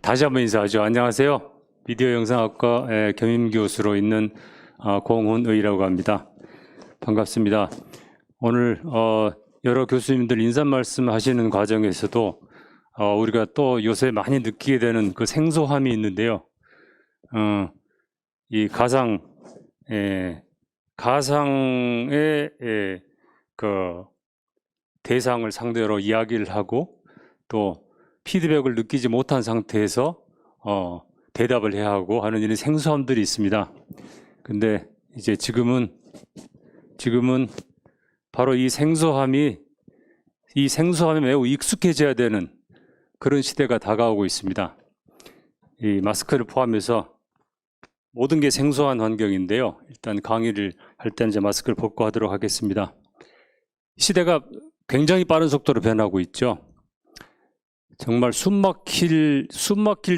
다시 한번 인사하죠. 안녕하세요. 미디어 영상학과 겸임 교수로 있는 공훈의라고 합니다. 반갑습니다. 오늘 여러 교수님들 인사 말씀하시는 과정에서도 우리가 또 요새 많이 느끼게 되는 그 생소함이 있는데요. 이 가상의 그 대상을 상대로 이야기를 하고 또 피드백을 느끼지 못한 상태에서 대답을 해야 하고 하는 이런 생소함들이 있습니다. 근데 이제 지금은 바로 이 생소함에 매우 익숙해져야 되는 그런 시대가 다가오고 있습니다. 이 마스크를 포함해서 모든 게 생소한 환경인데요. 일단 강의를 할 때는 이제 마스크를 벗고 하도록 하겠습니다. 시대가 굉장히 빠른 속도로 변하고 있죠. 정말 숨막힐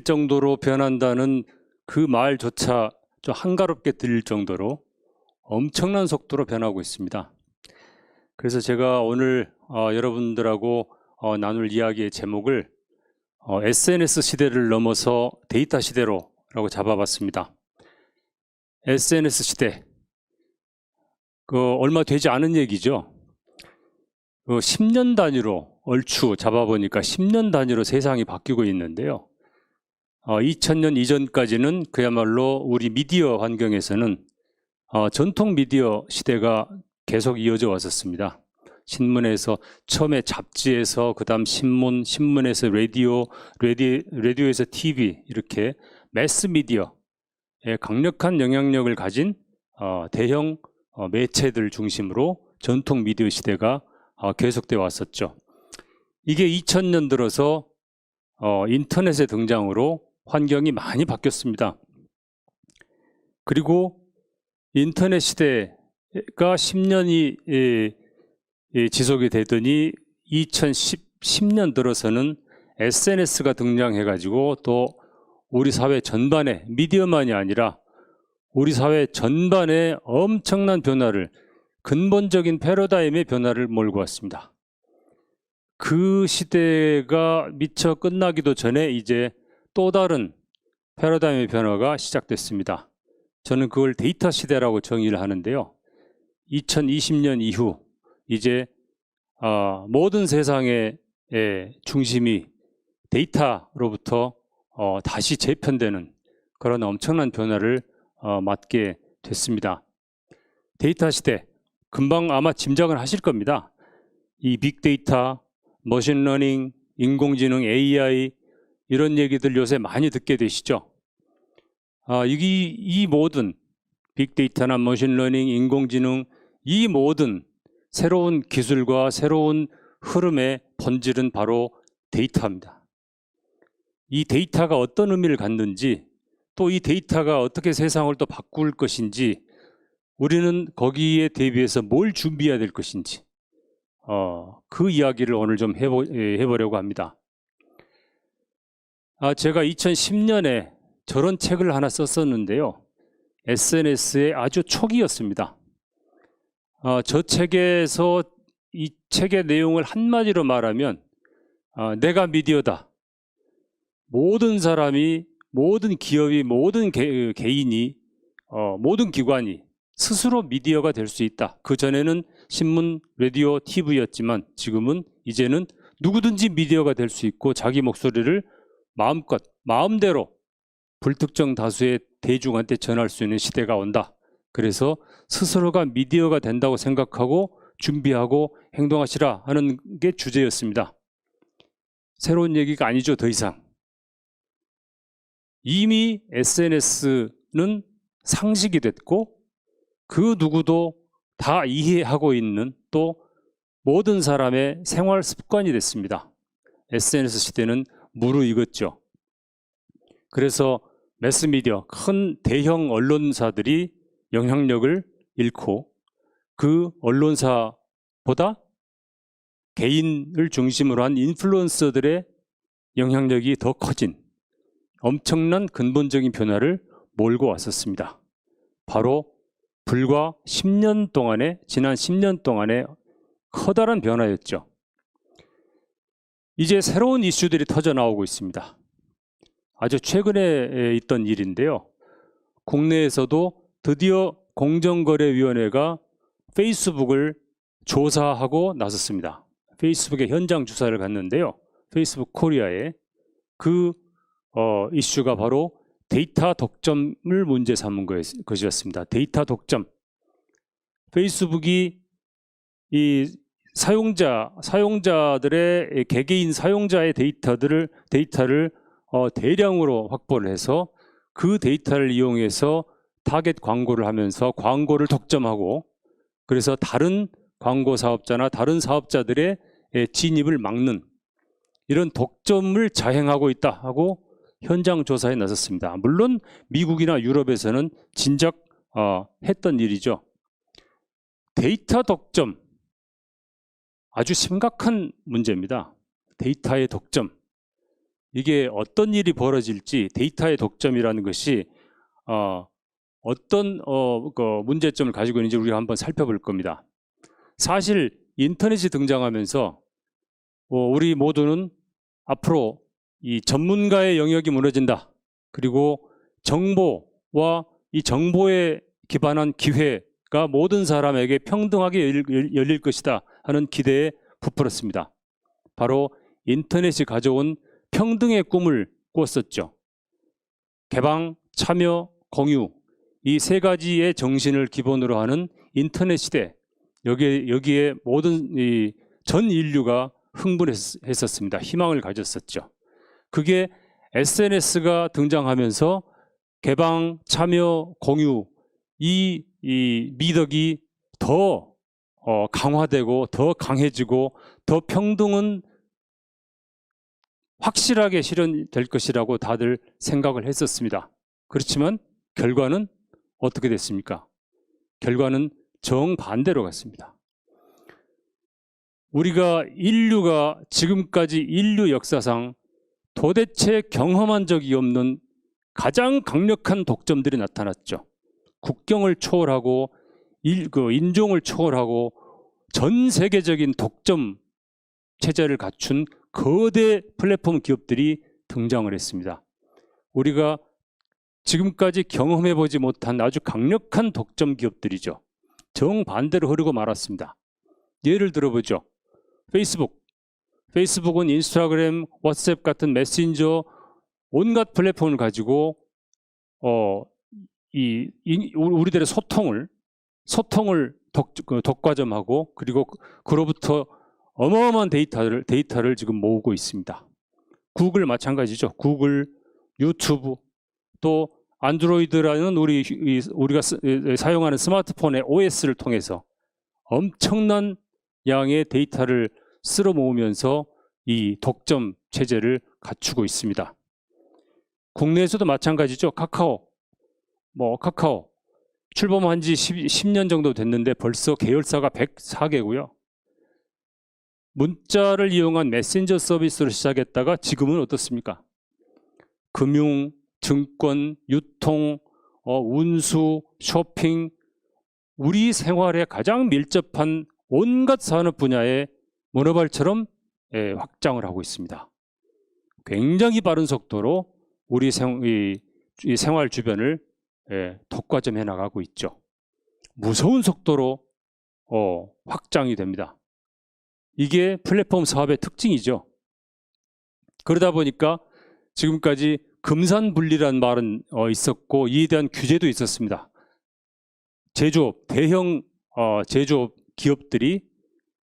정도로 변한다는 그 말조차 좀 한가롭게 들릴 정도로 엄청난 속도로 변하고 있습니다. 그래서 제가 오늘 여러분들하고 나눌 이야기의 제목을 SNS 시대를 넘어서 데이터 시대로라고 잡아봤습니다. SNS 시대, 얼마 되지 않은 얘기죠. 10년 단위로 얼추 잡아보니까 10년 단위로 세상이 바뀌고 있는데요. 2000년 이전까지는 그야말로 우리 미디어 환경에서는 전통 미디어 시대가 계속 이어져 왔었습니다. 신문에서 처음에 잡지에서 그다음 신문에서 라디오에서 TV 이렇게 매스 미디어의 강력한 영향력을 가진 대형 매체들 중심으로 전통 미디어 시대가 계속되어 왔었죠. 이게 2000년 들어서 인터넷의 등장으로 환경이 많이 바뀌었습니다. 그리고 인터넷 시대가 10년이 지속이 되더니 2010년 들어서는 SNS가 등장해가지고 또 우리 사회 전반에 미디어만이 아니라 우리 사회 전반에 엄청난 변화를 근본적인 패러다임의 변화를 몰고 왔습니다. 그 시대가 미처 끝나기도 전에 이제 또 다른 패러다임의 변화가 시작됐습니다. 저는 그걸 데이터 시대라고 정의를 하는데요. 2020년 이후 이제 모든 세상의 중심이 데이터로부터 다시 재편되는 그런 엄청난 변화를 맞게 됐습니다. 데이터 시대, 금방 아마 짐작을 하실 겁니다. 이 빅데이터, 머신러닝, 인공지능, AI 이런 얘기들 요새 많이 듣게 되시죠. 이 모든 빅데이터나 머신러닝, 인공지능 이 모든 새로운 기술과 새로운 흐름의 본질은 바로 데이터입니다. 이 데이터가 어떤 의미를 갖는지 또 이 데이터가 어떻게 세상을 또 바꿀 것인지 우리는 거기에 대비해서 뭘 준비해야 될 것인지 그 이야기를 오늘 좀 해보려고 합니다. 제가 2010년에 저런 책을 하나 썼었는데요. SNS의 아주 초기였습니다. 저 책에서 이 책의 내용을 한마디로 말하면 내가 미디어다. 모든 사람이, 모든 기업이, 모든 개인이, 모든 기관이 스스로 미디어가 될 수 있다. 그전에는 신문, 라디오, TV였지만 지금은 이제는 누구든지 미디어가 될 수 있고 자기 목소리를 마음대로 불특정 다수의 대중한테 전할 수 있는 시대가 온다. 그래서 스스로가 미디어가 된다고 생각하고 준비하고 행동하시라 하는 게 주제였습니다. 새로운 얘기가 아니죠, 더 이상. 이미 SNS는 상식이 됐고 그 누구도 다 이해하고 있는 또 모든 사람의 생활 습관이 됐습니다. SNS 시대는 무르익었죠. 그래서 매스미디어, 큰 대형 언론사들이 영향력을 잃고 그 언론사보다 개인을 중심으로 한 인플루언서들의 영향력이 더 커진 엄청난 근본적인 변화를 몰고 왔었습니다. 바로 불과 10년 동안에, 지난 10년 동안에 커다란 변화였죠. 이제 새로운 이슈들이 터져 나오고 있습니다. 아주 최근에 있던 일인데요. 국내에서도 드디어 공정거래위원회가 페이스북을 조사하고 나섰습니다. 페이스북에 현장 조사를 갔는데요. 페이스북 코리아에 그 이슈가 바로 데이터 독점을 문제 삼은 것이었습니다. 데이터 독점. 페이스북이 이 사용자들의 개개인 사용자의 데이터를 대량으로 확보를 해서 그 데이터를 이용해서 타겟 광고를 하면서 광고를 독점하고, 그래서 다른 광고 사업자나 다른 사업자들의 진입을 막는 이런 독점을 자행하고 있다 하고 현장 조사에 나섰습니다. 물론 미국이나 유럽에서는 진작 했던 일이죠. 데이터 독점, 아주 심각한 문제입니다. 데이터의 독점. 이게 어떤 일이 벌어질지, 데이터의 독점이라는 것이 어떤 문제점을 가지고 있는지 우리가 한번 살펴볼 겁니다. 사실 인터넷이 등장하면서 우리 모두는 앞으로 이 전문가의 영역이 무너진다. 그리고 정보와 이 정보에 기반한 기회가 모든 사람에게 평등하게 열릴 것이다 하는 기대에 부풀었습니다. 바로 인터넷이 가져온 평등의 꿈을 꿨었죠. 개방, 참여, 공유, 이 세 가지의 정신을 기본으로 하는 인터넷 시대, 여기에 모든 전 인류가 흥분했었습니다. 희망을 가졌었죠. 그게 SNS가 등장하면서 개방, 참여, 공유, 이 미덕이 더 강화되고 더 강해지고 더 평등은 확실하게 실현될 것이라고 다들 생각을 했었습니다. 그렇지만 결과는 어떻게 됐습니까? 결과는 정반대로 갔습니다. 인류가 지금까지 인류 역사상 도대체 경험한 적이 없는 가장 강력한 독점들이 나타났죠. 국경을 초월하고 인종을 초월하고 전 세계적인 독점 체제를 갖춘 거대 플랫폼 기업들이 등장을 했습니다. 우리가 지금까지 경험해보지 못한 아주 강력한 독점 기업들이죠. 정반대로 흐르고 말았습니다. 예를 들어보죠. 페이스북은 인스타그램, 왓츠앱 같은 메신저 온갖 플랫폼을 가지고 우리들의 소통을 독과점하고, 그리고 그로부터 어마어마한 데이터를 지금 모으고 있습니다. 구글 마찬가지죠. 구글, 유튜브, 또 안드로이드라는 우리가 사용하는 스마트폰의 OS를 통해서 엄청난 양의 데이터를 쓸어 모으면서 이 독점 체제를 갖추고 있습니다. 국내에서도 마찬가지죠. 카카오 출범한 지 10년 정도 됐는데 벌써 계열사가 104개고요. 문자를 이용한 메신저 서비스로 시작했다가 지금은 어떻습니까? 금융, 증권, 유통, 운수, 쇼핑, 우리 생활에 가장 밀접한 온갖 산업 분야에 모노발처럼 확장을 하고 있습니다. 굉장히 빠른 속도로 우리 이 생활 주변을 독과점해 나가고 있죠. 무서운 속도로 확장이 됩니다. 이게 플랫폼 사업의 특징이죠. 그러다 보니까 지금까지 금산분리라는 말은 있었고, 이에 대한 규제도 있었습니다. 대형 제조업 기업들이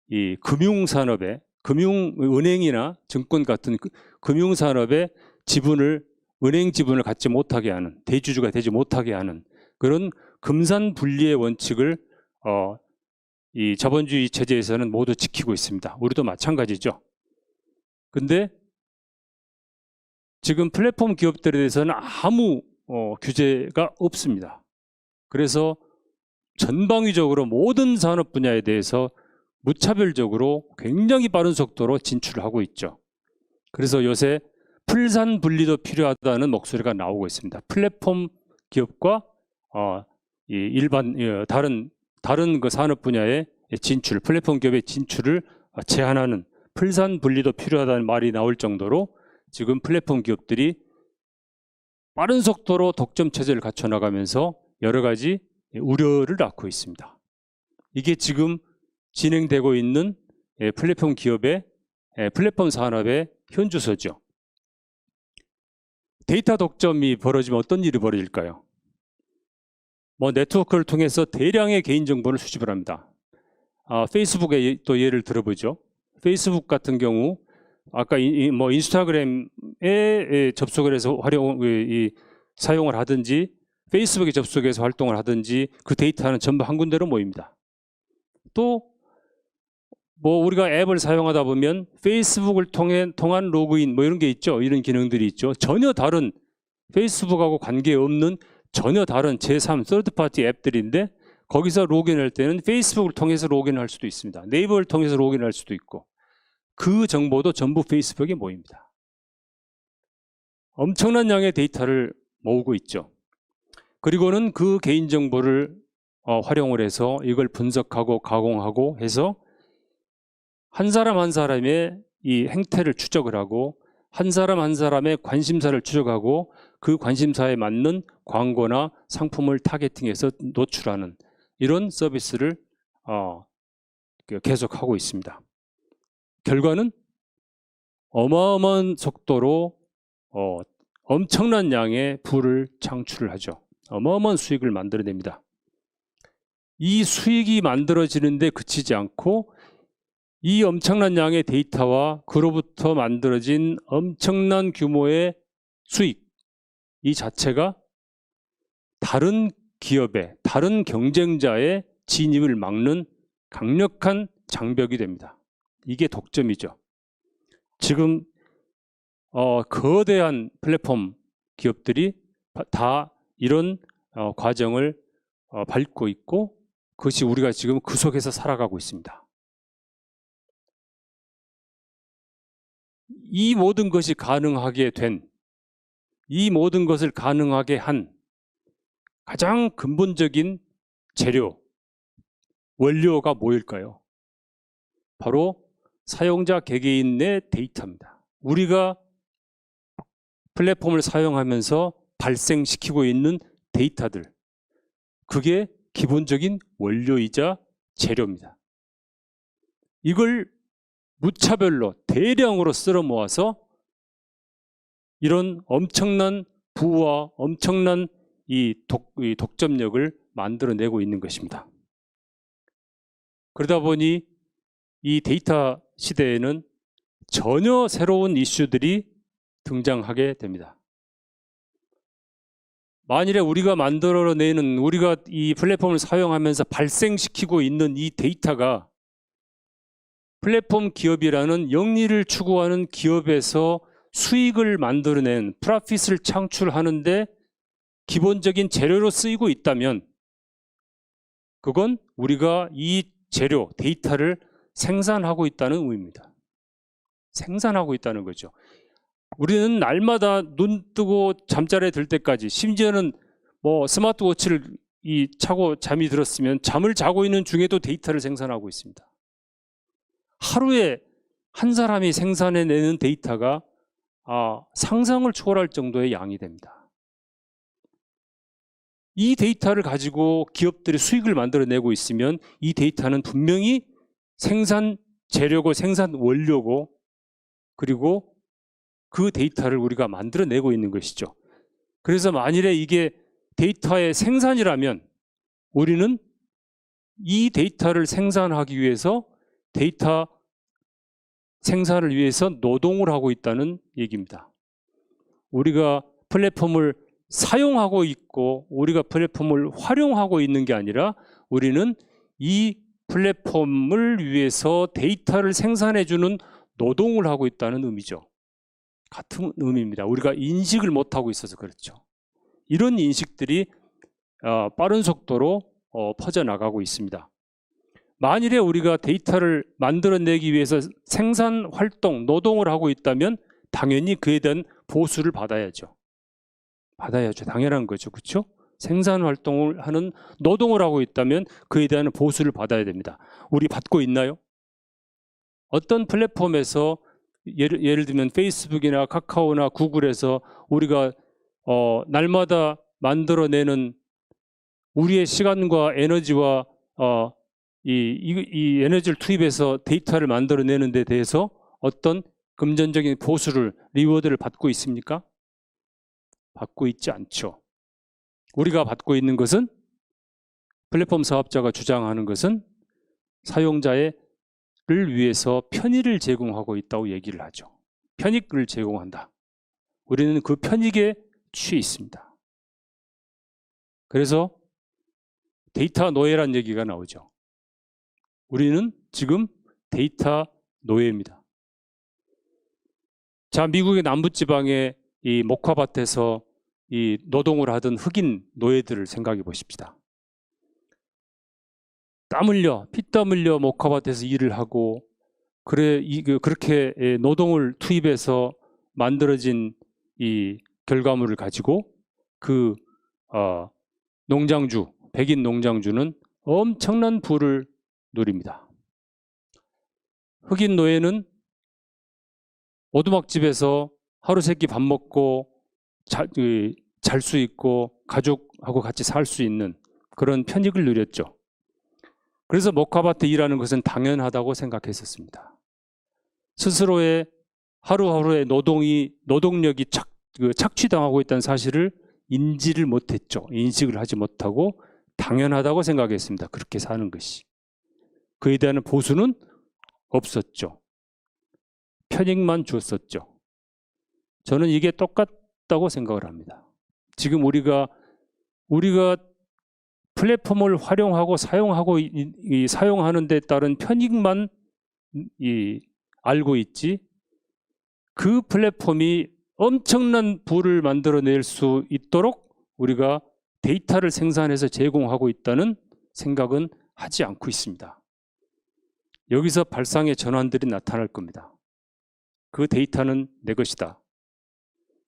이 금융산업에, 은행이나 증권 같은 금융산업에 은행 지분을 갖지 못하게 하는, 대주주가 되지 못하게 하는 그런 금산분리의 원칙을 이 자본주의 체제에서는 모두 지키고 있습니다. 우리도 마찬가지죠. 근데 지금 플랫폼 기업들에 대해서는 아무 규제가 없습니다. 그래서 전방위적으로 모든 산업 분야에 대해서 무차별적으로 굉장히 빠른 속도로 진출을 하고 있죠. 그래서 요새 풀산 분리도 필요하다는 목소리가 나오고 있습니다. 플랫폼 기업과 다른 그 산업 분야의 플랫폼 기업의 진출을 제한하는 풀산 분리도 필요하다는 말이 나올 정도로 지금 플랫폼 기업들이 빠른 속도로 독점 체제를 갖춰 나가면서 여러 가지 우려를 낳고 있습니다. 이게 지금 진행되고 있는 플랫폼 기업의 플랫폼 산업의 현주소죠. 데이터 독점이 벌어지면 어떤 일이 벌어질까요? 네트워크를 통해서 대량의 개인정보를 수집을 합니다. 페이스북의 또 예를 들어보죠. 페이스북 같은 경우 아까 인스타그램에 접속을 해서 사용을 하든지 페이스북에 접속해서 활동을 하든지 그 데이터는 전부 한 군데로 모입니다. 또 우리가 앱을 사용하다 보면 페이스북을 통한 로그인 이런 게 있죠. 이런 기능들이 있죠. 전혀 다른 페이스북하고 관계없는 전혀 다른 제3 서드파티 앱들인데 거기서 로그인할 때는 페이스북을 통해서 로그인할 수도 있습니다. 네이버를 통해서 로그인할 수도 있고 그 정보도 전부 페이스북에 모입니다. 엄청난 양의 데이터를 모으고 있죠. 그리고는 그 개인정보를 활용을 해서 이걸 분석하고 가공하고 해서 한 사람 한 사람의 이 행태를 추적을 하고 한 사람 한 사람의 관심사를 추적하고 그 관심사에 맞는 광고나 상품을 타겟팅해서 노출하는 이런 서비스를 계속하고 있습니다. 결과는 어마어마한 속도로 엄청난 양의 부를 창출을 하죠. 어마어마한 수익을 만들어냅니다. 이 수익이 만들어지는데 그치지 않고 이 엄청난 양의 데이터와 그로부터 만들어진 엄청난 규모의 수익 이 자체가 다른 기업의 다른 경쟁자의 진입을 막는 강력한 장벽이 됩니다. 이게 독점이죠. 지금 거대한 플랫폼 기업들이 다 이런 과정을 밟고 있고 그것이 우리가 지금 그 속에서 살아가고 있습니다. 이 모든 것이 가능하게 된, 이 모든 것을 가능하게 한 가장 근본적인 재료, 원료가 뭐일까요? 바로 사용자 개개인의 데이터입니다. 우리가 플랫폼을 사용하면서 발생시키고 있는 데이터들, 그게 기본적인 원료이자 재료입니다. 이걸 무차별로 대량으로 쓸어 모아서 이런 엄청난 부와 엄청난 이 독점력을 만들어내고 있는 것입니다. 그러다 보니 이 데이터 시대에는 전혀 새로운 이슈들이 등장하게 됩니다. 만일에 우리가 만들어내는 우리가 이 플랫폼을 사용하면서 발생시키고 있는 이 데이터가 플랫폼 기업이라는 영리를 추구하는 기업에서 수익을 만들어낸 프로핏을 창출하는데 기본적인 재료로 쓰이고 있다면 그건 우리가 이 재료, 데이터를 생산하고 있다는 의미입니다. 생산하고 있다는 거죠. 우리는 날마다 눈 뜨고 잠자리에 들 때까지 심지어는 스마트워치를 차고 잠이 들었으면 잠을 자고 있는 중에도 데이터를 생산하고 있습니다. 하루에 한 사람이 생산해내는 데이터가 상상을 초월할 정도의 양이 됩니다. 이 데이터를 가지고 기업들이 수익을 만들어내고 있으면 이 데이터는 분명히 생산 재료고 생산 원료고 그리고 그 데이터를 우리가 만들어내고 있는 것이죠. 그래서 만일에 이게 데이터의 생산이라면 우리는 이 데이터를 생산하기 위해서 데이터 생산을 위해서 노동을 하고 있다는 얘기입니다. 우리가 플랫폼을 사용하고 있고 우리가 플랫폼을 활용하고 있는 게 아니라 우리는 이 플랫폼을 위해서 데이터를 생산해주는 노동을 하고 있다는 의미죠. 같은 의미입니다. 우리가 인식을 못하고 있어서 그렇죠. 이런 인식들이 빠른 속도로 퍼져나가고 있습니다. 만일에 우리가 데이터를 만들어내기 위해서 생산 활동, 노동을 하고 있다면 당연히 그에 대한 보수를 받아야죠. 당연한 거죠. 그렇죠? 생산 활동을 하는 노동을 하고 있다면 그에 대한 보수를 받아야 됩니다. 우리 받고 있나요? 어떤 플랫폼에서 예를 들면 페이스북이나 카카오나 구글에서 우리가 날마다 만들어내는 우리의 시간과 에너지와 이 에너지를 투입해서 데이터를 만들어내는 데 대해서 어떤 금전적인 보수를, 리워드를 받고 있습니까? 받고 있지 않죠. 우리가 받고 있는 것은, 플랫폼 사업자가 주장하는 것은 사용자를 위해서 편의를 제공하고 있다고 얘기를 하죠. 편익을 제공한다. 우리는 그 편익에 취해 있습니다. 그래서 데이터 노예란 얘기가 나오죠. 우리는 지금 데이터 노예입니다. 자, 미국의 남부지방의 이 목화밭에서 이 노동을 하던 흑인 노예들을 생각해 보십시다. 땀 흘려, 피땀 흘려 목화밭에서 일을 하고, 그렇게 노동을 투입해서 만들어진 이 결과물을 가지고 그 농장주, 백인 농장주는 엄청난 부를 누립니다. 흑인 노예는 오두막집에서 하루 세끼 밥 먹고 잘 수 있고 가족하고 같이 살 수 있는 그런 편익을 누렸죠. 그래서 목화밭에 일하는 것은 당연하다고 생각했었습니다. 스스로의 하루하루의 노동력이 착취당하고 있다는 사실을 인지를 못했죠. 인식을 하지 못하고 당연하다고 생각했습니다. 그렇게 사는 것이. 그에 대한 보수는 없었죠. 편익만 줬었죠. 저는 이게 똑같다고 생각을 합니다. 지금 우리가 플랫폼을 활용하고 사용하는 데 따른 편익만 알고 있지, 그 플랫폼이 엄청난 부를 만들어낼 수 있도록 우리가 데이터를 생산해서 제공하고 있다는 생각은 하지 않고 있습니다. 여기서 발상의 전환들이 나타날 겁니다. 그 데이터는 내 것이다.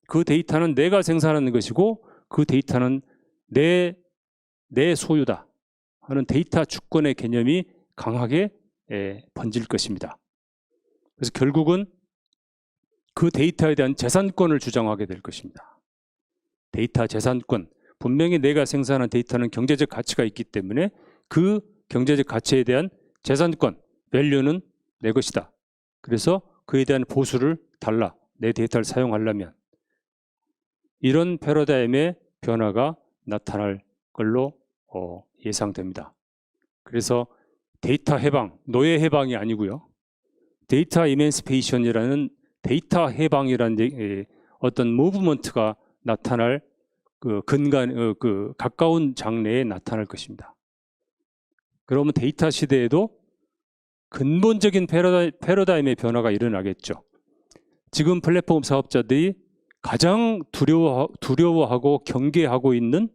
그 데이터는 내가 생산하는 것이고 그 데이터는 내 소유다 하는 데이터 주권의 개념이 강하게 번질 것입니다. 그래서 결국은 그 데이터에 대한 재산권을 주장하게 될 것입니다. 데이터 재산권. 분명히 내가 생산한 데이터는 경제적 가치가 있기 때문에 그 경제적 가치에 대한 재산권, 밸류는 내 것이다. 그래서 그에 대한 보수를 달라. 내 데이터를 사용하려면. 이런 패러다임의 변화가 나타날 걸로 예상됩니다. 그래서 데이터 해방, 노예 해방이 아니고요. 데이터 이맨시페이션이라는 데이터 해방이라는 어떤 무브먼트가 나타날 그 가까운 장래에 나타날 것입니다. 그러면 데이터 시대에도 근본적인 패러다임의 변화가 일어나겠죠. 지금 플랫폼 사업자들이 가장 두려워하고 경계하고 있는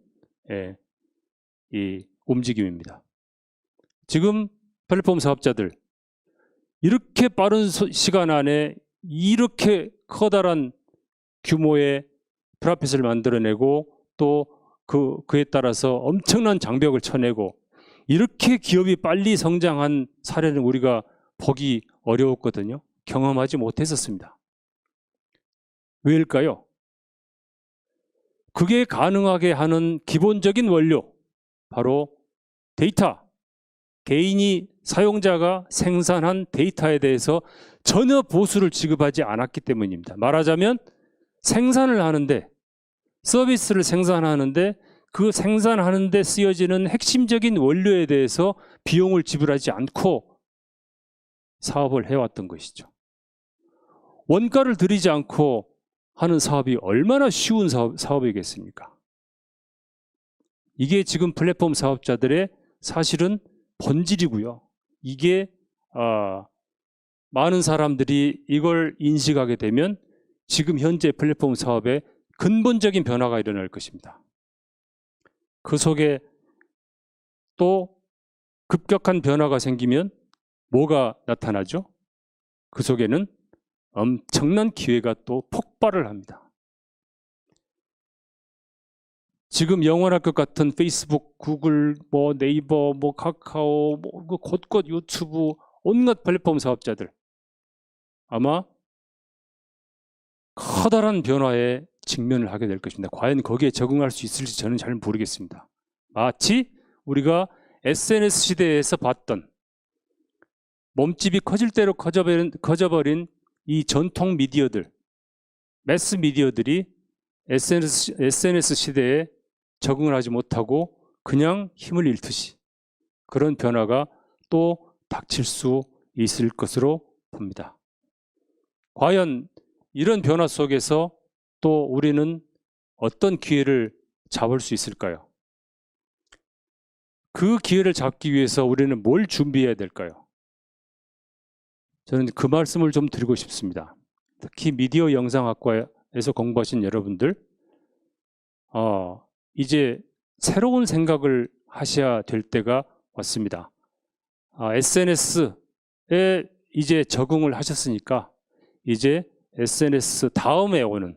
이 움직임입니다. 지금 플랫폼 사업자들 이렇게 빠른 시간 안에 이렇게 커다란 규모의 프라핏을 만들어내고 또 그에 따라서 엄청난 장벽을 쳐내고 이렇게 기업이 빨리 성장한 사례는 우리가 보기 어려웠거든요. 경험하지 못했었습니다. 왜일까요? 그게 가능하게 하는 기본적인 원료, 바로 데이터. 개인이 사용자가 생산한 데이터에 대해서 전혀 보수를 지급하지 않았기 때문입니다. 말하자면 생산을 하는데, 서비스를 생산하는데 그 생산하는 데 쓰여지는 핵심적인 원료에 대해서 비용을 지불하지 않고 사업을 해왔던 것이죠. 원가를 들이지 않고 하는 사업이 얼마나 쉬운 사업이겠습니까? 이게 지금 플랫폼 사업자들의 사실은 본질이고요. 이게 많은 사람들이 이걸 인식하게 되면 지금 현재 플랫폼 사업에 근본적인 변화가 일어날 것입니다. 그 속에 또 급격한 변화가 생기면 뭐가 나타나죠? 그 속에는 엄청난 기회가 또 폭발을 합니다. 지금 영원할 것 같은 페이스북, 구글, 네이버, 카카오, 곳곳 유튜브, 온갖 플랫폼 사업자들 아마 커다란 변화에 직면을 하게 될 것입니다. 과연 거기에 적응할 수 있을지 저는 잘 모르겠습니다. 마치 우리가 SNS 시대에서 봤던 몸집이 커질 대로 커져버린 이 전통 미디어들, 매스 미디어들이 SNS 시대에 적응을 하지 못하고 그냥 힘을 잃듯이 그런 변화가 또 닥칠 수 있을 것으로 봅니다. 과연 이런 변화 속에서 또 우리는 어떤 기회를 잡을 수 있을까요? 그 기회를 잡기 위해서 우리는 뭘 준비해야 될까요? 저는 그 말씀을 좀 드리고 싶습니다. 특히 미디어 영상학과에서 공부하신 여러분들, 이제 새로운 생각을 하셔야 될 때가 왔습니다. SNS에 이제 적응을 하셨으니까 이제 SNS 다음에 오는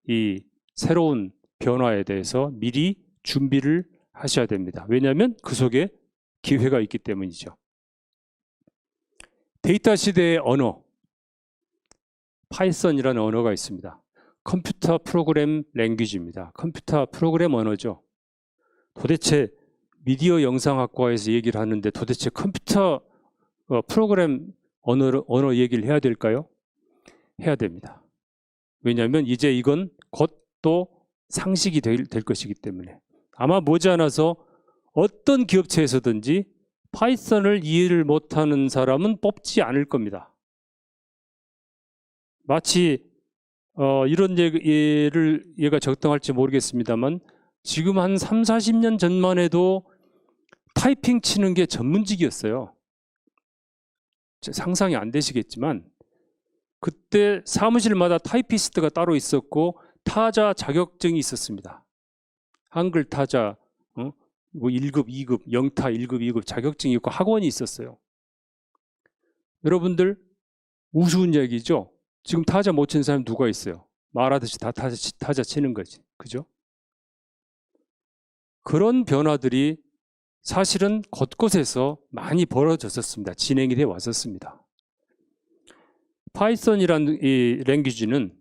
이 새로운 변화에 대해서 미리 준비를 하셔야 됩니다. 왜냐하면 그 속에 기회가 있기 때문이죠. 데이터 시대의 언어, 파이썬이라는 언어가 있습니다. 컴퓨터 프로그램 랭귀지입니다. 컴퓨터 프로그램 언어죠. 도대체 미디어 영상학과에서 얘기를 하는데 도대체 컴퓨터 프로그램 언어 얘기를 해야 될까요? 해야 됩니다. 왜냐하면 이제 이건 곧 또 상식이 될 것이기 때문에 아마 머지않아서 어떤 기업체에서든지 파이썬을 이해를 못하는 사람은 뽑지 않을 겁니다. 마치 이런 얘가 적당할지 모르겠습니다만 지금 한 3, 40년 전만 해도 타이핑 치는 게 전문직이었어요. 상상이 안 되시겠지만 그때 사무실마다 타이피스트가 따로 있었고 타자 자격증이 있었습니다. 한글 타자 뭐 1급, 2급, 영타 1급, 2급 자격증이 있고 학원이 있었어요. 여러분들 우스운 얘기죠? 지금 타자 못 치는 사람 누가 있어요? 말하듯이 다 타자 치는 거지. 그죠? 그런 변화들이 사실은 곳곳에서 많이 벌어졌었습니다. 진행이 돼 왔었습니다. 파이썬이라는 이 랭귀지는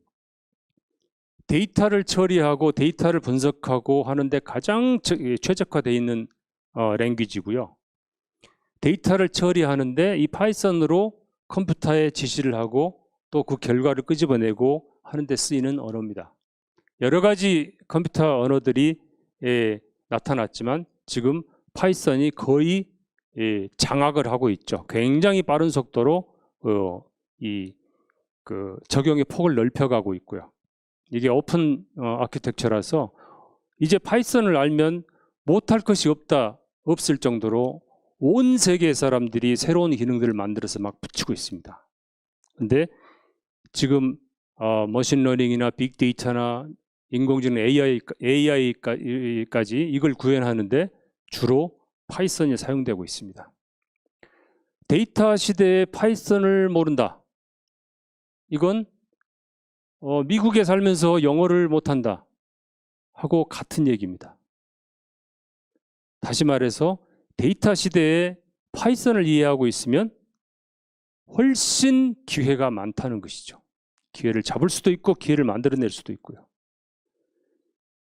데이터를 처리하고 데이터를 분석하고 하는데 가장 최적화되어 있는 랭귀지고요. 데이터를 처리하는데 이 파이썬으로 컴퓨터에 지시를 하고 또 그 결과를 끄집어내고 하는데 쓰이는 언어입니다. 여러 가지 컴퓨터 언어들이 나타났지만 지금 파이썬이 거의 장악을 하고 있죠. 굉장히 빠른 속도로 적용의 폭을 넓혀가고 있고요. 이게 오픈 아키텍처라서 이제 파이썬을 알면 못할 것이 없을 정도로 온 세계의 사람들이 새로운 기능들을 만들어서 막 붙이고 있습니다. 근데 지금 머신러닝이나 빅데이터나 인공지능 AI까지 이걸 구현하는데 주로 파이썬이 사용되고 있습니다. 데이터 시대에 파이썬을 모른다. 이건 미국에 살면서 영어를 못한다 하고 같은 얘기입니다. 다시 말해서 데이터 시대에 파이썬을 이해하고 있으면 훨씬 기회가 많다는 것이죠. 기회를 잡을 수도 있고 기회를 만들어낼 수도 있고요.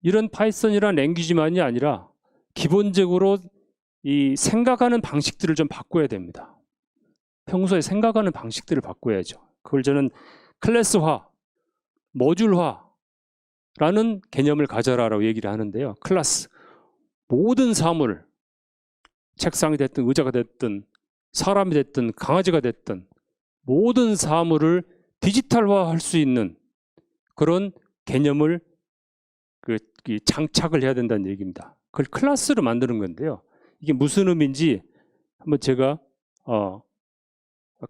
이런 파이썬이란 랭귀지만이 아니라 기본적으로 이 생각하는 방식들을 좀 바꿔야 됩니다. 평소에 생각하는 방식들을 바꿔야죠. 그걸 저는 클래스화, 모듈화라는 개념을 가져라라고 얘기를 하는데요. 클래스, 모든 사물, 책상이 됐든 의자가 됐든 사람이 됐든 강아지가 됐든 모든 사물을 디지털화할 수 있는 그런 개념을 장착을 해야 된다는 얘기입니다. 그걸 클래스로 만드는 건데요. 이게 무슨 의미인지 한번 제가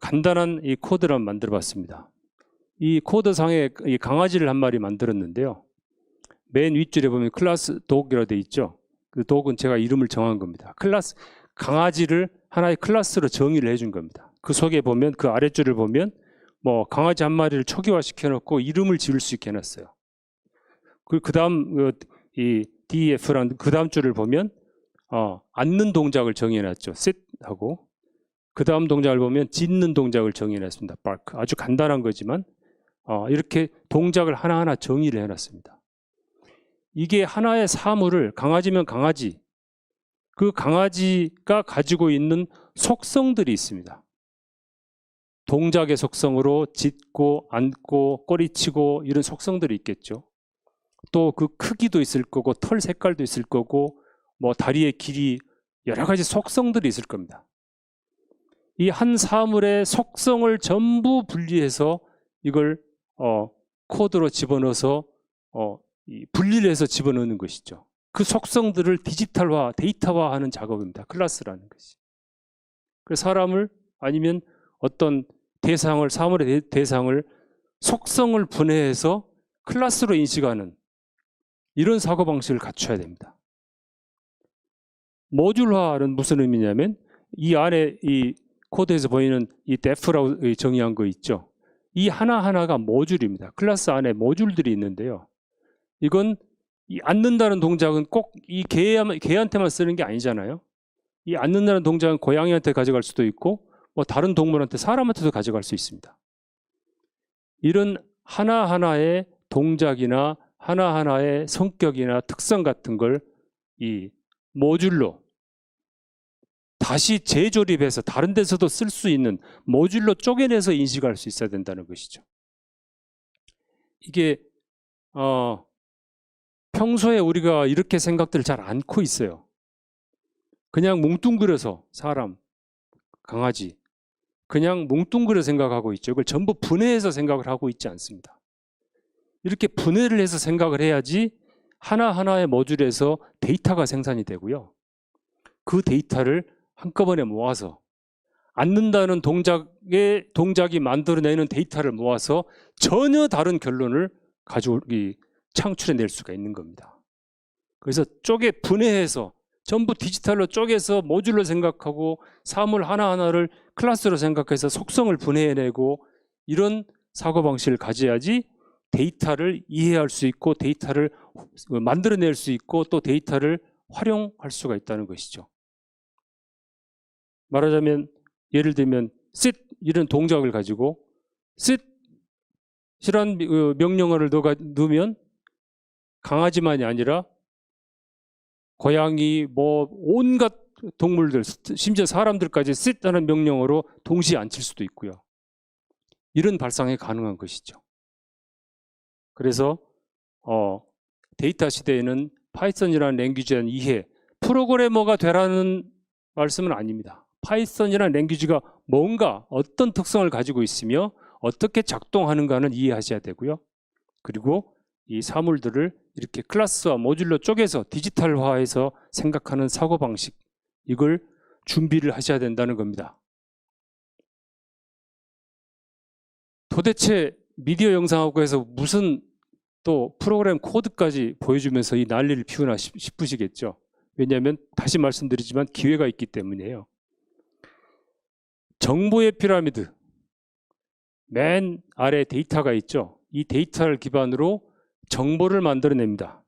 간단한 이 코드를 한번 만들어 봤습니다. 이 코드상에 이 강아지를 한 마리 만들었는데요. 맨 윗줄에 보면 클래스 독이라고 되어 있죠. 그 독은 제가 이름을 정한 겁니다. 강아지를 하나의 클래스로 정의를 해준 겁니다. 그 속에 보면 그 아랫줄을 보면 뭐 강아지 한 마리를 초기화시켜 놓고 이름을 지을 수 있게 해놨어요. 그 다음 이 DEF라는 그 다음 줄을 보면 앉는 동작을 정해놨죠. sit하고 그 다음 동작을 보면 짖는 동작을 정해놨습니다. bark. 아주 간단한 거지만 이렇게 동작을 하나하나 정의를 해놨습니다. 이게 하나의 사물을, 강아지면 강아지, 그 강아지가 가지고 있는 속성들이 있습니다. 동작의 속성으로 짖고 앉고 꼬리치고 이런 속성들이 있겠죠. 또 그 크기도 있을 거고 털 색깔도 있을 거고 뭐 다리의 길이, 여러 가지 속성들이 있을 겁니다. 이 한 사물의 속성을 전부 분리해서 이걸 코드로 집어넣어서 분리를 해서 집어넣는 것이죠. 그 속성들을 디지털화, 데이터화하는 작업입니다. 클래스라는 것이. 그래서 사람을 아니면 어떤 대상을, 사물의 대상을 속성을 분해해서 클래스로 인식하는 이런 사고방식을 갖춰야 됩니다. 모듈화는 무슨 의미냐면 이 안에 이 코드에서 보이는 이 def라고 정의한 거 있죠. 이 하나하나가 모듈입니다. 클래스 안에 모듈들이 있는데요. 이건 이 앉는다는 동작은 꼭 이 개한테만 쓰는 게 아니잖아요. 이 앉는다는 동작은 고양이한테 가져갈 수도 있고 뭐 다른 동물한테, 사람한테도 가져갈 수 있습니다. 이런 하나하나의 동작이나 하나하나의 성격이나 특성 같은 걸 이 모듈로 다시 재조립해서 다른 데서도 쓸 수 있는 모듈로 쪼개내서 인식할 수 있어야 된다는 것이죠. 이게 평소에 우리가 이렇게 생각들을 잘 않고 있어요. 그냥 뭉뚱그려서 사람, 강아지 그냥 뭉뚱그려 생각하고 있죠. 이걸 전부 분해해서 생각을 하고 있지 않습니다. 이렇게 분해를 해서 생각을 해야지 하나하나의 모듈에서 데이터가 생산이 되고요. 그 데이터를 한꺼번에 모아서 앉는다는 동작이 만들어내는 데이터를 모아서 전혀 다른 결론을 창출해낼 수가 있는 겁니다. 그래서 분해해서 전부 디지털로 쪼개서 모듈로 생각하고 사물 하나하나를 클래스로 생각해서 속성을 분해해내고 이런 사고방식을 가져야지 데이터를 이해할 수 있고 데이터를 만들어낼 수 있고 또 데이터를 활용할 수가 있다는 것이죠. 말하자면 예를 들면 sit 이런 동작을 가지고 sit이란 명령어를 넣으면 강아지만이 아니라 고양이 뭐 온갖 동물들 심지어 사람들까지 sit하는 명령어로 동시에 앉힐 수도 있고요. 이런 발상이 가능한 것이죠. 그래서 데이터 시대에는 파이썬이라는 랭귀지에 대한 이해, 프로그래머가 되라는 말씀은 아닙니다. 파이썬이라는 랭귀지가 뭔가 어떤 특성을 가지고 있으며 어떻게 작동하는가는 이해하셔야 되고요. 그리고 이 사물들을 이렇게 클래스와 모듈로 쪼개서 디지털화해서 생각하는 사고방식, 이걸 준비를 하셔야 된다는 겁니다. 도대체 미디어 영상학과에서 무슨 또 프로그램 코드까지 보여주면서 이 난리를 피우나 싶으시겠죠. 왜냐하면 다시 말씀드리지만 기회가 있기 때문이에요. 정보의 피라미드, 맨 아래 데이터가 있죠. 이 데이터를 기반으로 정보를 만들어냅니다.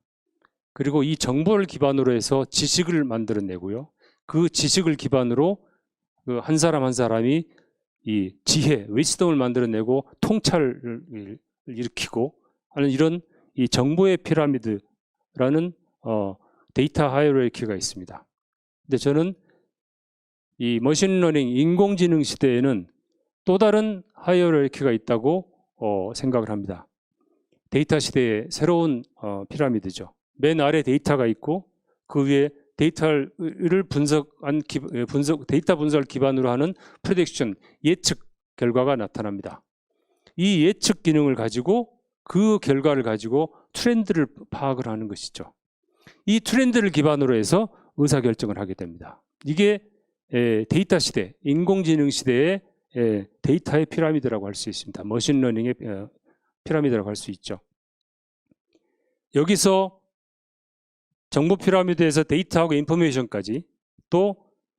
그리고 이 정보를 기반으로 해서 지식을 만들어내고요. 그 지식을 기반으로 그 한 사람 한 사람이 이 지혜, 위스덤을 만들어내고 통찰을 일으키고 하는 이런 이 정보의 피라미드라는 데이터 하이어라키가 있습니다. 근데 저는 이 머신러닝, 인공지능 시대에는 또 다른 하이어라키가 있다고 생각을 합니다. 데이터 시대의 새로운 피라미드죠. 맨 아래 데이터가 있고 그 위에 데이터를 데이터 분석을 기반으로 하는 프레딕션, 예측 결과가 나타납니다. 이 예측 기능을 가지고 그 결과를 가지고 트렌드를 파악을 하는 것이죠. 이 트렌드를 기반으로 해서 의사결정을 하게 됩니다. 이게 데이터 시대, 인공지능 시대의 데이터의 피라미드라고 할 수 있습니다. 머신러닝의 피라미드라고 할 수 있죠. 여기서 정보 피라미드에서 데이터하고 인포메이션까지 또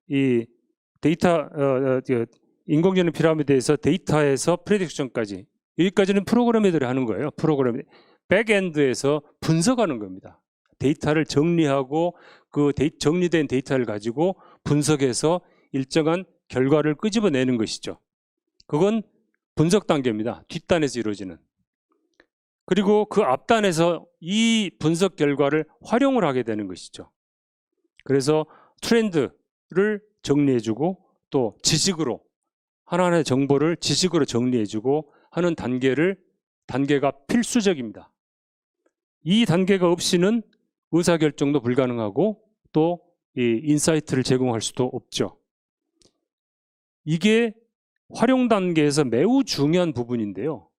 이 데이터 인공지능 피라미드에서 데이터에서 프레딕션까지 여기까지는 프로그래머들이 하는 거예요. 프로그래머 백엔드에서 분석하는 겁니다. 데이터를 정리하고 그 정리된 데이터를 가지고 분석해서 일정한 결과를 끄집어내는 것이죠. 그건 분석 단계입니다. 뒷단에서 이루어지는. 그리고 그 앞단에서 이 분석 결과를 활용을 하게 되는 것이죠. 그래서 트렌드를 정리해주고 또 지식으로 하나하나의 정보를 지식으로 정리해주고 하는 단계가 필수적입니다. 이 단계가 없이는 의사결정도 불가능하고 또 이 인사이트를 제공할 수도 없죠. 이게 활용 단계에서 매우 중요한 부분인데요.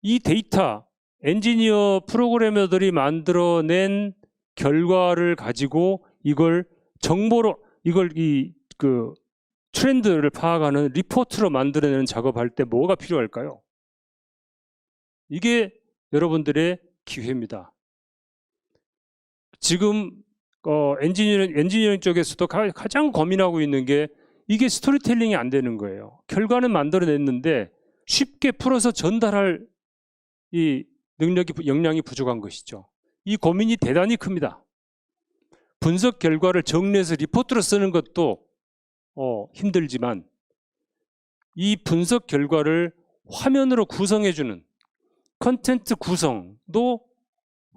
이 데이터, 엔지니어 프로그래머들이 만들어낸 결과를 가지고 이걸 정보로, 트렌드를 파악하는 리포트로 만들어내는 작업할 때 뭐가 필요할까요? 이게 여러분들의 기회입니다. 지금 엔지니어링 쪽에서도 가장 고민하고 있는 게 이게 스토리텔링이 안 되는 거예요. 결과는 만들어냈는데 쉽게 풀어서 전달할 이 역량이 부족한 것이죠. 이 고민이 대단히 큽니다. 분석 결과를 정리해서 리포트로 쓰는 것도 힘들지만 이 분석 결과를 화면으로 구성해주는 컨텐츠 구성도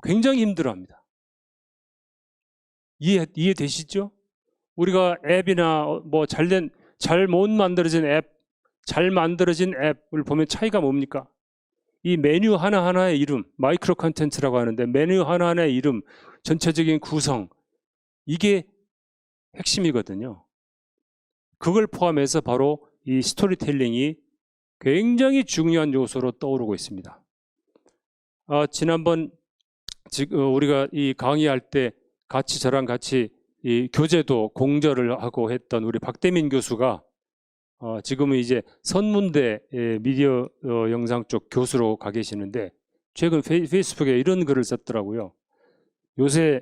굉장히 힘들어합니다. 이해되시죠? 우리가 앱이나 잘 못 만들어진 앱, 잘 만들어진 앱을 보면 차이가 뭡니까? 이 메뉴 하나하나의 이름, 마이크로 컨텐츠라고 하는데 메뉴 하나하나의 이름, 전체적인 구성, 이게 핵심이거든요. 그걸 포함해서 바로 이 스토리텔링이 굉장히 중요한 요소로 떠오르고 있습니다. 지난번 우리가 이 강의할 때 저랑 같이 이 교재도 공저를 하고 했던 우리 박대민 교수가 지금은 이제 선문대 미디어 영상 쪽 교수로 가 계시는데 최근 페이스북에 이런 글을 썼더라고요. 요새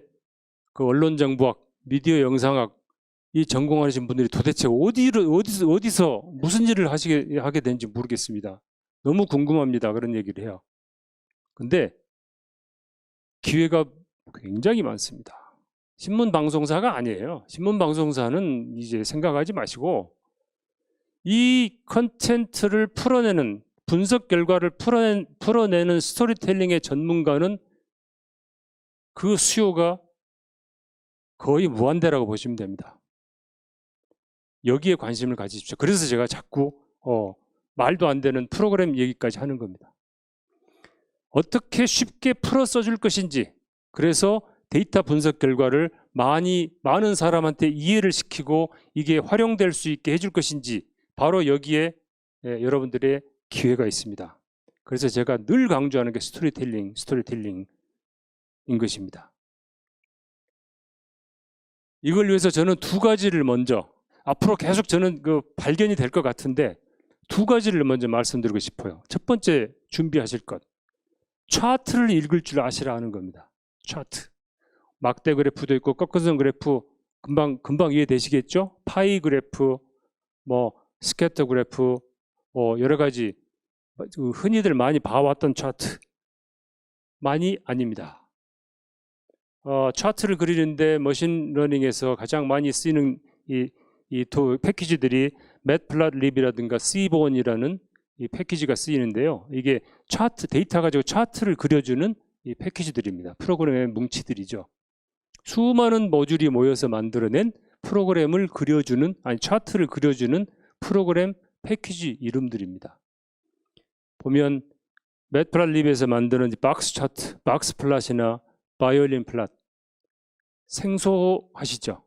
그 언론정보학, 미디어 영상학 이 전공하신 분들이 도대체 어디서 무슨 일을 하게 되는지 모르겠습니다. 너무 궁금합니다. 그런 얘기를 해요. 근데 기회가 굉장히 많습니다. 신문방송사가 아니에요. 신문방송사는 이제 생각하지 마시고 이 컨텐츠를 풀어내는 분석 결과를 풀어내는 스토리텔링의 전문가는 그 수요가 거의 무한대라고 보시면 됩니다. 여기에 관심을 가지십시오. 그래서 제가 자꾸 말도 안 되는 프로그램 얘기까지 하는 겁니다. 어떻게 쉽게 풀어 써줄 것인지, 그래서 데이터 분석 결과를 많은 사람한테 이해를 시키고 이게 활용될 수 있게 해줄 것인지, 바로 여기에 여러분들의 기회가 있습니다. 그래서 제가 늘 강조하는 게 스토리텔링인 것입니다. 이걸 위해서 저는 두 가지를 먼저, 앞으로 계속 저는 발견이 될 것 같은데 두 가지를 먼저 말씀드리고 싶어요. 첫 번째 준비하실 것, 차트를 읽을 줄 아시라는 겁니다. 차트. 막대 그래프도 있고 꺾어선 그래프 금방 이해되시겠죠? 파이 그래프, 스캐터 그래프, 여러 가지 흔히들 많이 봐왔던 차트. 많이 아닙니다. 차트를 그리는데 머신러닝에서 가장 많이 쓰이는 이 패키지들이 매트플롯립이라든가 시본이라는 이 패키지가 쓰이는데요. 이게 데이터 가지고 차트를 그려주는 이 패키지들입니다. 프로그램의 뭉치들이죠. 수많은 모듈이 모여서 만들어낸 프로그램을 차트를 그려주는 프로그램 패키지 이름들입니다. 보면 매트플롯립에서 만드는 박스 차트, 박스 플롯이나 바이올린 플롯 생소하시죠?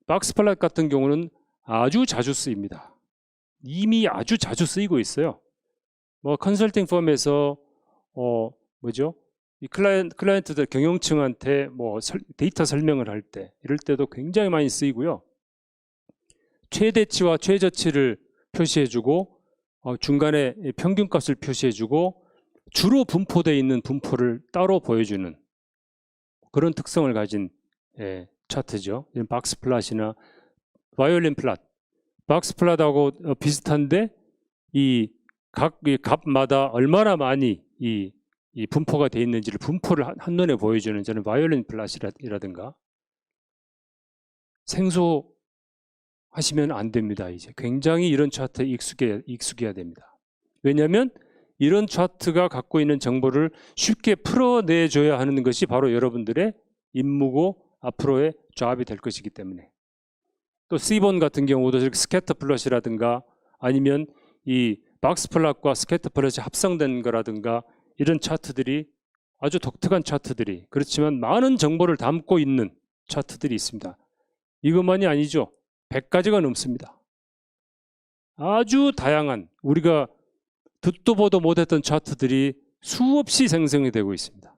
박스 플롯 같은 경우는 아주 자주 쓰입니다. 이미 아주 자주 쓰이고 있어요. 컨설팅 펌에서 이 클라이언트들 경영층한테 데이터 설명을 할 때 이럴 때도 굉장히 많이 쓰이고요. 최대치와 최저치를 표시해주고 중간에 평균값을 표시해주고 주로 분포되어 있는 분포를 따로 보여주는 그런 특성을 가진 차트죠. 박스 플롯이나 바이올린 플롯. 박스 플롯하고 비슷한데 각 값마다 얼마나 많이 이 분포가 되어 있는지를 분포를 한눈에 보여주는 저는 바이올린 플롯이라든가 생소하시면 안 됩니다. 이제 굉장히 이런 차트에 익숙해야 됩니다. 왜냐하면 이런 차트가 갖고 있는 정보를 쉽게 풀어내줘야 하는 것이 바로 여러분들의 임무고 앞으로의 잡이 될 것이기 때문에. 또 C본 같은 경우도 스캐터 플롯이라든가 아니면 이 박스 플롯과 스캐터 플롯이 합성된 거라든가 이런 차트들이 아주 독특한 차트들이, 그렇지만 많은 정보를 담고 있는 차트들이 있습니다. 이것만이 아니죠. 100가지가 넘습니다. 아주 다양한 우리가 듣도 보도 못했던 차트들이 수없이 생성이 되고 있습니다.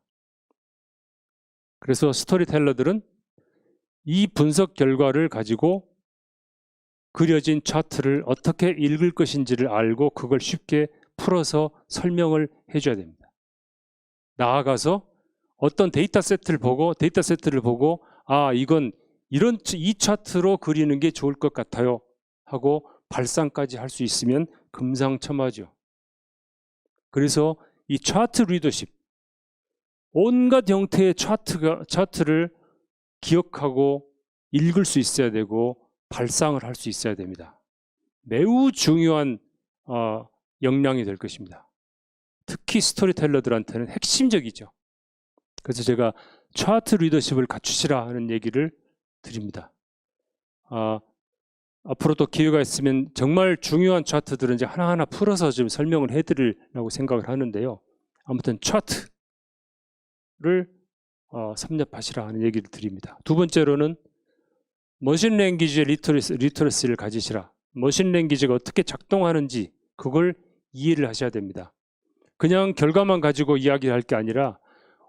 그래서 스토리텔러들은 이 분석 결과를 가지고 그려진 차트를 어떻게 읽을 것인지를 알고 그걸 쉽게 풀어서 설명을 해줘야 됩니다. 나아가서 어떤 데이터세트를 보고 아, 이건 이 차트로 그리는 게 좋을 것 같아요 하고 발상까지 할 수 있으면 금상첨화죠. 그래서 이 차트 리더십, 온갖 형태의 차트를 기억하고 읽을 수 있어야 되고 발상을 할 수 있어야 됩니다. 매우 중요한 역량이 될 것입니다. 특히 스토리텔러들한테는 핵심적이죠. 그래서 제가 차트 리더십을 갖추시라 하는 얘기를 드립니다. 앞으로도 기회가 있으면 정말 중요한 차트들은 이제 하나하나 풀어서 좀 설명을 해드리려고 생각을 하는데요. 아무튼 차트를 섭렵하시라 하는 얘기를 드립니다. 두 번째로는 머신 랭귀지의 리터러시를 가지시라. 머신 랭귀지가 어떻게 작동하는지 그걸 이해를 하셔야 됩니다. 그냥 결과만 가지고 이야기할 게 아니라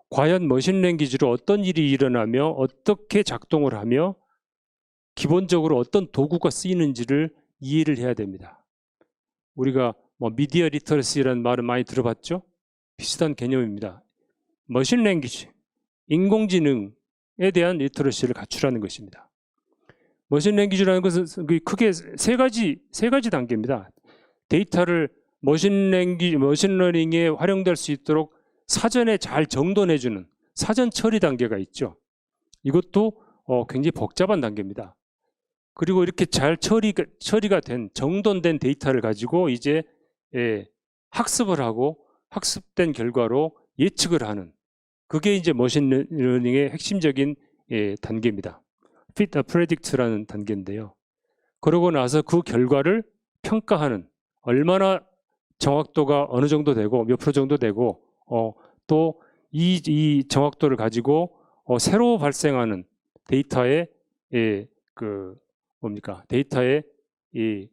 과연 머신 랭귀지로 어떤 일이 일어나며 어떻게 작동을 하며 기본적으로 어떤 도구가 쓰이는지를 이해를 해야 됩니다. 우리가 미디어 리터러시라는 말은 많이 들어봤죠? 비슷한 개념입니다. 머신 랭귀지, 인공지능에 대한 리터러시를 갖추라는 것입니다. 머신 랭귀지라는 것은 크게 세 가지 단계입니다. 데이터를 머신러닝에 활용될 수 있도록 사전에 잘 정돈해주는 사전 처리 단계가 있죠. 이것도 굉장히 복잡한 단계입니다. 그리고 이렇게 잘 처리가 된 정돈된 데이터를 가지고 이제 학습을 하고 학습된 결과로 예측을 하는, 그게 이제 머신러닝의 핵심적인 단계입니다. Fit a Predict라는 단계인데요. 그러고 나서 그 결과를 평가하는, 얼마나 정확도가 어느 정도 되고 몇 프로 정도 되고 또 이 정확도를 가지고 새로 발생하는 데이터의 데이터의 이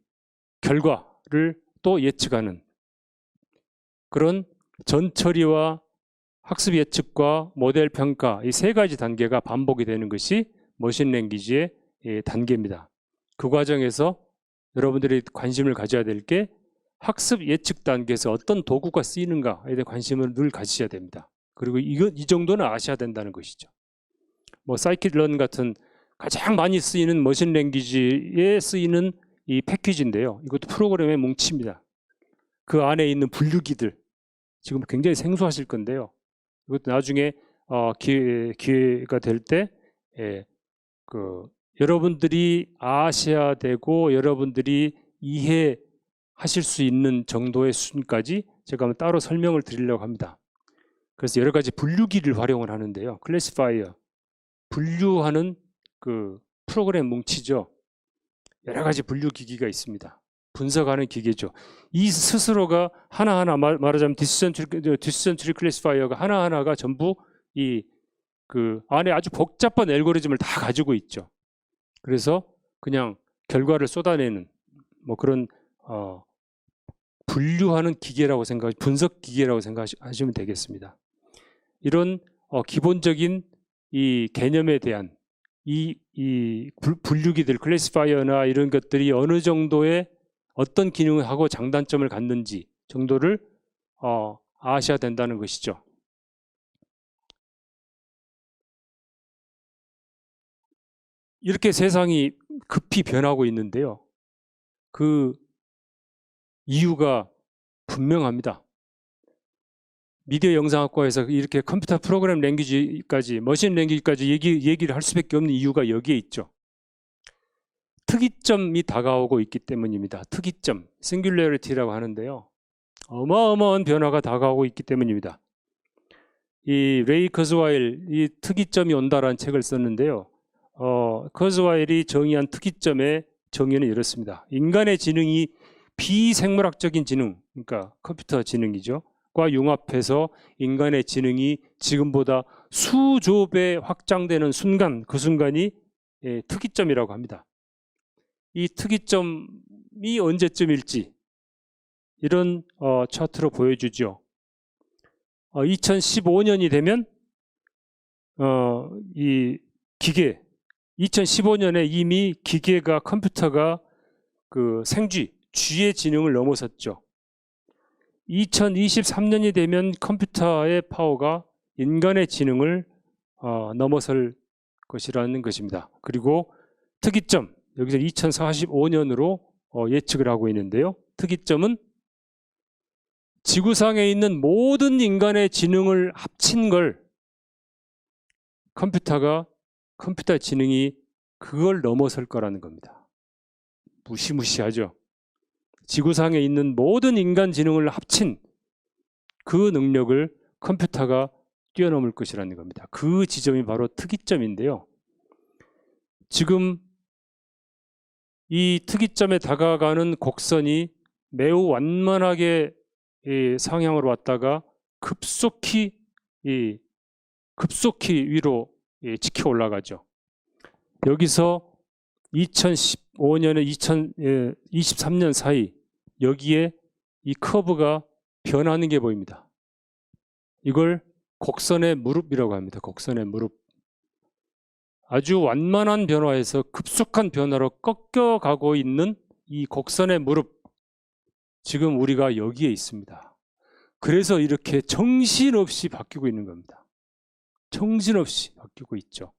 결과를 또 예측하는 그런 전처리와 학습 예측과 모델 평가, 이 세 가지 단계가 반복이 되는 것이 머신 랭귀지의 단계입니다. 그 과정에서 여러분들이 관심을 가져야 될 게 학습 예측 단계에서 어떤 도구가 쓰이는가에 대한 관심을 늘 가지셔야 됩니다. 그리고 이 정도는 아셔야 된다는 것이죠. 사이킷런 같은 가장 많이 쓰이는 머신 랭귀지에 쓰이는 이 패키지인데요. 이것도 프로그램의 뭉치입니다. 그 안에 있는 분류기들 지금 굉장히 생소하실 건데요. 이것도 나중에 기회가 될 때 여러분들이 아셔야 되고 여러분들이 이해하실 수 있는 정도의 수준까지 제가 한번 따로 설명을 드리려고 합니다. 그래서 여러 가지 분류기를 활용을 하는데요. 클래시파이어, 분류하는 그 프로그램 뭉치죠. 여러 가지 분류 기기가 있습니다. 분석하는 기계죠. 이 스스로가 하나하나 말하자면 디시전 트리 클래시파이어가 하나하나가 전부 그 안에 아주 복잡한 알고리즘을 다 가지고 있죠. 그래서 그냥 결과를 쏟아내는 그런 분류하는 기계라고 분석 기계라고 생각하시면 되겠습니다. 이런 기본적인 이 개념에 대한 이 분류기들, 클래시파이어나 이런 것들이 어느 정도의 어떤 기능을 하고 장단점을 갖는지 정도를 아셔야 된다는 것이죠. 이렇게 세상이 급히 변하고 있는데요. 그 이유가 분명합니다. 미디어 영상학과에서 이렇게 컴퓨터 프로그램 랭귀지까지, 머신 랭귀지까지 얘기를 할 수밖에 없는 이유가 여기에 있죠. 특이점이 다가오고 있기 때문입니다. 특이점, 싱귤러리티라고 하는데요. 어마어마한 변화가 다가오고 있기 때문입니다. 이 레이 커즈와일, 이 특이점이 온다라는 책을 썼는데요. 커즈와일이 정의한 특이점의 정의는 이렇습니다. 인간의 지능이 비생물학적인 지능, 그러니까 컴퓨터 지능이죠, 과 융합해서 인간의 지능이 지금보다 수조 배 확장되는 순간, 그 순간이 특이점이라고 합니다. 이 특이점이 언제쯤일지 이런 차트로 보여주죠. 2015년이 되면 이 기계, 2015년에 이미 기계가, 컴퓨터가 그 쥐의 지능을 넘어섰죠. 2023년이 되면 컴퓨터의 파워가 인간의 지능을 넘어설 것이라는 것입니다. 그리고 특이점, 여기서 2045년으로 예측을 하고 있는데요. 특이점은 지구상에 있는 모든 인간의 지능을 합친 걸 컴퓨터 지능이 그걸 넘어설 거라는 겁니다. 무시무시하죠. 지구상에 있는 모든 인간 지능을 합친 그 능력을 컴퓨터가 뛰어넘을 것이라는 겁니다. 그 지점이 바로 특이점인데요. 지금 이 특이점에 다가가는 곡선이 매우 완만하게 상향으로 왔다가 급속히 위로 치켜 올라가죠. 여기서 2015년에 2023년 사이 여기에 이 커브가 변하는 게 보입니다. 이걸 곡선의 무릎이라고 합니다. 곡선의 무릎. 아주 완만한 변화에서 급속한 변화로 꺾여가고 있는 이 곡선의 무릎, 지금 우리가 여기에 있습니다. 그래서 이렇게 정신없이 바뀌고 있는 겁니다. 정신없이 바뀌고 있죠.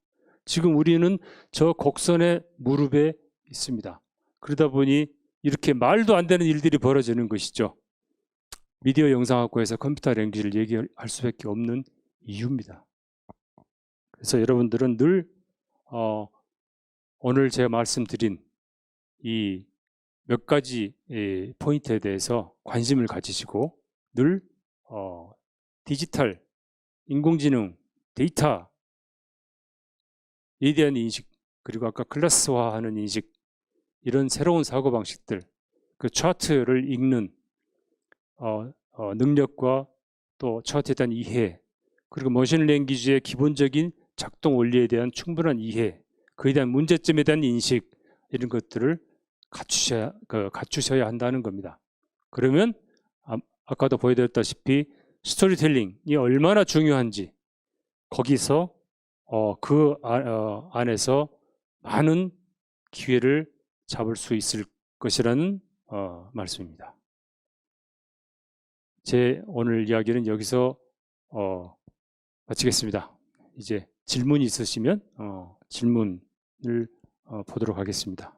지금 우리는 저 곡선의 무릎에 있습니다. 그러다 보니 이렇게 말도 안 되는 일들이 벌어지는 것이죠. 미디어 영상학과에서 컴퓨터 랭귀지를 얘기할 수밖에 없는 이유입니다. 그래서 여러분들은 늘 오늘 제가 말씀드린 이 몇 가지 포인트에 대해서 관심을 가지시고 늘 디지털, 인공지능, 데이터에 대한 인식, 그리고 아까 클래스화하는 인식, 이런 새로운 사고방식들, 그 차트를 읽는 능력과 또 차트에 대한 이해, 그리고 머신 랭귀지의 기본적인 작동 원리에 대한 충분한 이해, 그에 대한 문제점에 대한 인식, 이런 것들을 갖추셔야 한다는 겁니다. 그러면 아까도 보여드렸다시피 스토리텔링이 얼마나 중요한지 거기서 그 안에서 많은 기회를 잡을 수 있을 것이라는 말씀입니다. 제 오늘 이야기는 여기서 마치겠습니다. 이제 질문이 있으시면 질문을 보도록 하겠습니다.